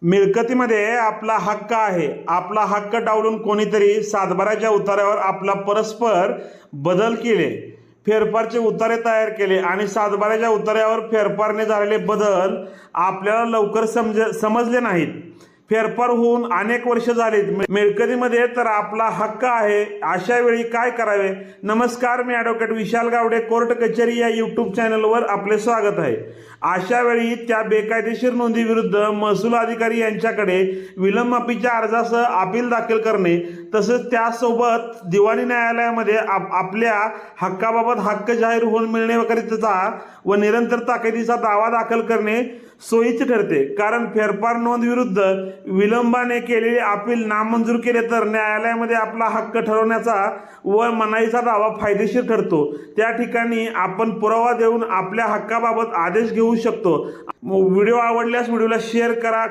मिळकतीमध्ये आपला हक्क आहे. आपला हक्क डावलून कोणीतरी सातबाऱ्याच्या उतार्यावर आपला परस्पर बदल केले, फेरफारचे उतारे तयार केले आणि सातबाऱ्याच्या उतार्यावर फेरफारने झालेले बदल आपल्याला लवकर समजले नाहीत. फेरफार होऊन अनेक वर्ष झालीत. मिळकतीमध्ये तर आपला हक्क आहे. अशा वेळी काय करावे? नमस्कार, मी ॲडव्होकेट विशाल गावडे, कोर्ट कचेरी या यूट्यूब चॅनलवर आपले स्वागत आहे. अशा वेळी त्या बेकायदेशीर नोंदी विरुद्ध महसूल अधिकारी यांच्याकडे विलंब माफीच्या अर्जासह अपील दाखल करणे, तसेच त्यासोबत दिवाणी न्यायालयामध्ये आपल्या हक्काबाबत हक्क जाहीर होऊन मिळण्याकरिता व निरंतर ताकीदीचा दावा दाखल करणे सोयीचे ठरते. कारण फेरफार नोंद विरुद्ध विलंबाने केलेले अपील नामंजूर केले तर न्यायालयामध्ये आपला हक्क ठरवण्याचा व मनाईचा दावा फायदेशीर ठरतो. त्या ठिकाणी आपण पुरावा देऊन आपल्या हक्काबाबत आदेश घेऊ शकतो. व्हिडिओ आवडल्यास व्हिडिओला शेअर करा.